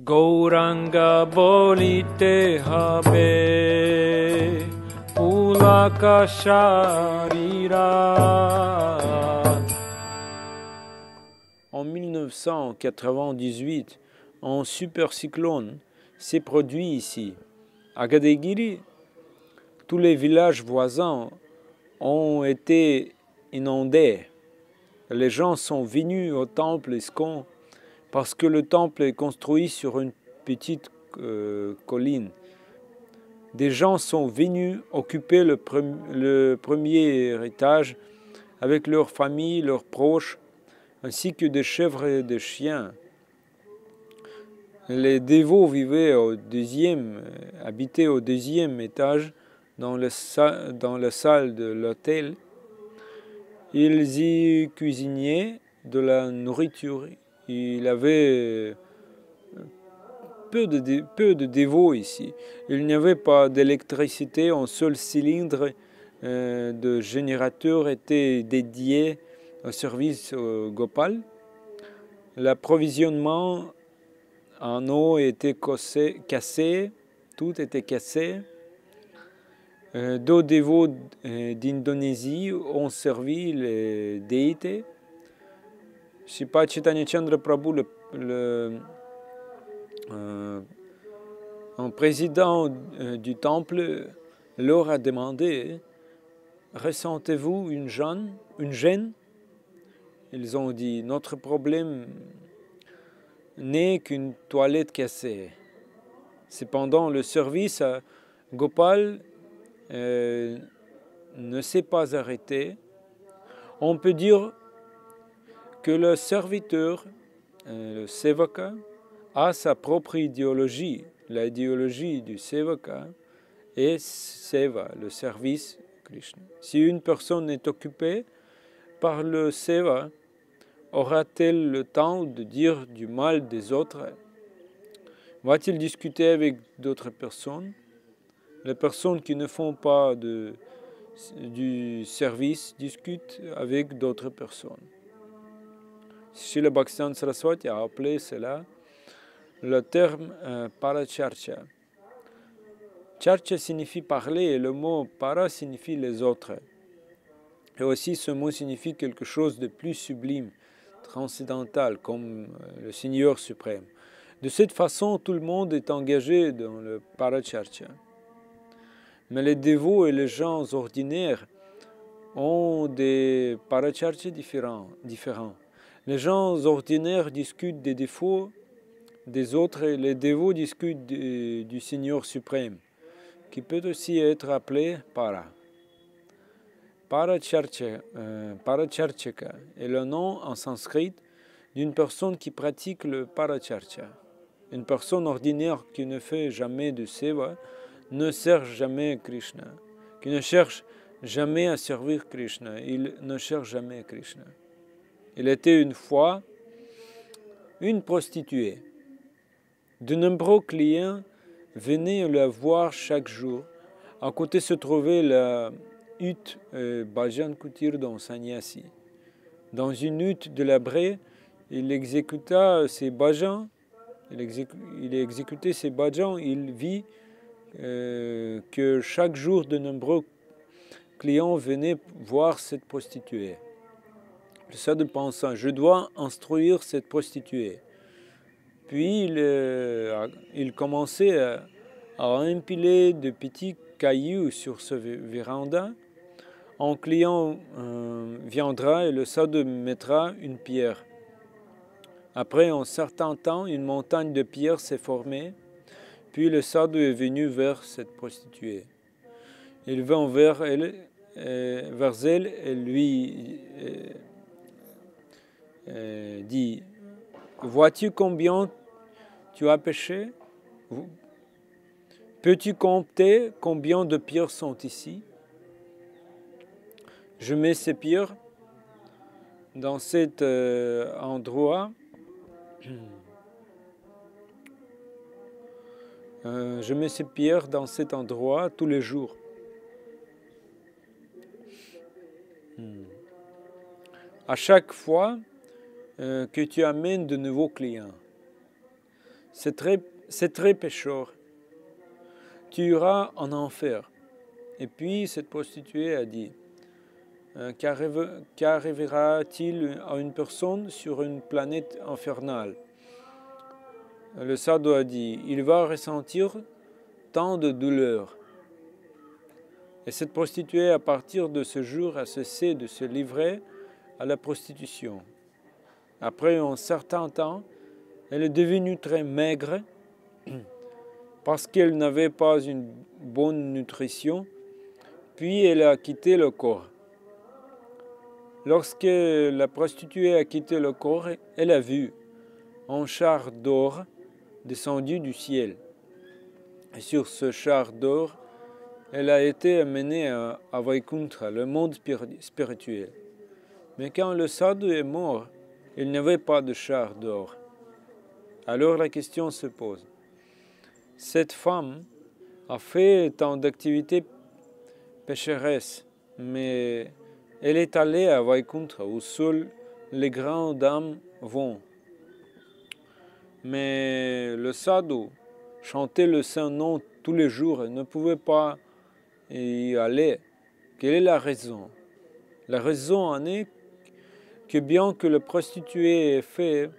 গৌরাঙ্গা বলিতে হবে পুলাকাশারীরা. En 1998, un super cyclone s'est produit ici. À Gadegiri, tous les villages voisins ont été inondés. Les gens sont venus au temple ISKCON parce que le temple est construit sur une petite colline. Des gens sont venus occuper le premier étage avec leurs familles, leurs proches, ainsi que des chèvres et des chiens. Les dévots habitaient au deuxième étage dans la salle de l'hôtel. Ils y cuisinaient de la nourriture. Il y avait peu de dévots ici. Il n'y avait pas d'électricité. Un seul cylindre de générateur était dédié au service Gopal. L'approvisionnement en eau était cassé. Tout était cassé. Deux dévots d'Indonésie ont servi les déités. Shripa Chaitanya Chandra Prabhu, un président du temple, leur a demandé: ressentez-vous une gêne? Ils ont dit: notre problème n'est qu'une toilette cassée. Cependant, le service à Gopal ne s'est pas arrêté. On peut dire que le serviteur, le sevaka, a sa propre idéologie. L'idéologie du sevaka est seva, le service Krishna. Si une personne est occupée par le seva, aura-t-elle le temps de dire du mal des autres? Va-t-il discuter avec d'autres personnes? Les personnes qui ne font pas du service discutent avec d'autres personnes. Srila Bhaktivedanta Saraswati a appelé cela le terme paracharcha. Charcha signifie parler et le mot para signifie les autres. Et aussi ce mot signifie quelque chose de plus sublime, transcendantal, comme le Seigneur suprême. De cette façon, tout le monde est engagé dans le paracharcha. Mais les dévots et les gens ordinaires ont des paracharcha différents. Les gens ordinaires discutent des défauts des autres et les dévots discutent du Seigneur suprême, qui peut aussi être appelé para. Paracharchaka est le nom en sanskrit d'une personne qui pratique le paracharcha. Une personne ordinaire qui ne fait jamais de seva ne sert jamais Krishna, qui ne cherche jamais à servir Krishna. Il ne cherche jamais Krishna. Il était une fois une prostituée. De nombreux clients venaient la voir chaque jour. À côté se trouvait la hutte Bhajan Kutir d'un sannyasi. Dans une hutte de la Braie, il exécuta ses bhajans. Il exécutait ses bhajans. Il vit que chaque jour de nombreux clients venaient voir cette prostituée. Le sadhu pensa: je dois instruire cette prostituée. Puis il commençait à empiler de petits cailloux sur ce véranda. Un client viendra et le sadhu mettra une pierre. Après un certain temps, une montagne de pierres s'est formée. Puis le sadhu est venu vers cette prostituée. Il vint vers elle et lui dit: vois-tu combien tu as péché? Peux-tu compter combien de pierres sont ici? Je mets ces pierres dans cet endroit. Je mets ces pierres dans cet endroit tous les jours. À chaque fois que tu amènes de nouveaux clients. c'est très pécheur. Tu iras en enfer. Et puis cette prostituée a dit, qu'arrivera-t-il à une personne sur une planète infernale? Le sadhu a dit, il va ressentir tant de douleur. Et cette prostituée, à partir de ce jour, a cessé de se livrer à la prostitution. Après un certain temps, elle est devenue très maigre parce qu'elle n'avait pas une bonne nutrition, puis elle a quitté le corps. Lorsque la prostituée a quitté le corps, elle a vu un char d'or descendu du ciel. Et sur ce char d'or, elle a été amenée à Vaikuntha, le monde spirituel. Mais quand le sadhu est mort, il n'y avait pas de char d'or. Alors la question se pose. Cette femme a fait tant d'activités pécheresses, mais elle est allée à Vaikuntha, où seuls les grandes dames vont. Mais le sadhu chantait le Saint-Nom tous les jours et ne pouvait pas y aller. Quelle est la raison? La raison en est que bien que la prostituée ait fait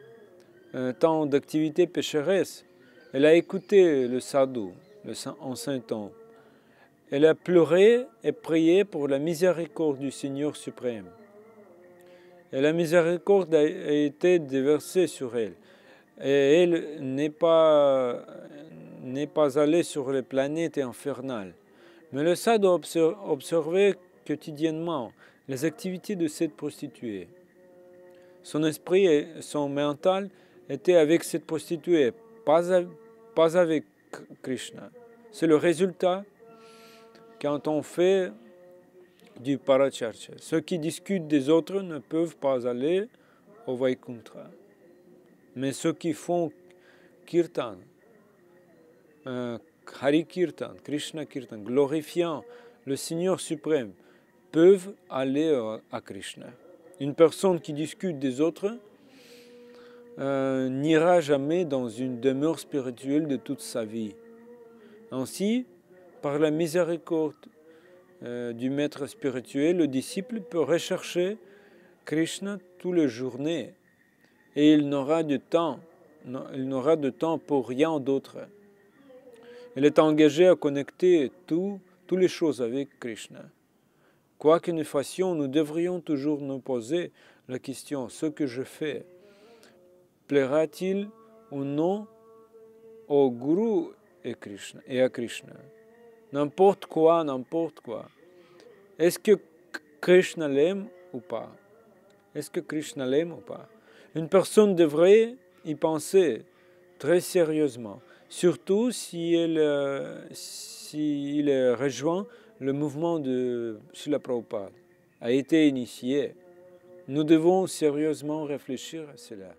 tant d'activités pécheresses, elle a écouté le sadhu, en saint temps. Elle a pleuré et prié pour la miséricorde du Seigneur suprême. Et la miséricorde a été déversée sur elle. Et elle n'est pas allée sur les planètes infernales. Mais le sadhu observait quotidiennement les activités de cette prostituée. Son esprit et son mental étaient avec cette prostituée, pas avec Krishna. C'est le résultat quand on fait du paracharcha. Ceux qui discutent des autres ne peuvent pas aller au Vaikuntha. Mais ceux qui font kirtan, Hari Kirtan, Krishna Kirtan, glorifiant le Seigneur suprême, peuvent aller à Krishna. Une personne qui discute des autres n'ira jamais dans une demeure spirituelle de toute sa vie. Ainsi, par la miséricorde du maître spirituel, le disciple peut rechercher Krishna toutes les journées et il n'aura de temps pour rien d'autre. Il est engagé à connecter toutes les choses avec Krishna. Quoi que nous fassions, nous devrions toujours nous poser la question, ce que je fais, plaira-t-il ou non au Guru et à Krishna? N'importe quoi. Est-ce que Krishna l'aime ou pas? Une personne devrait y penser très sérieusement, surtout si il rejoint le mouvement de Srila Prabhupada, a été initié. Nous devons sérieusement réfléchir à cela.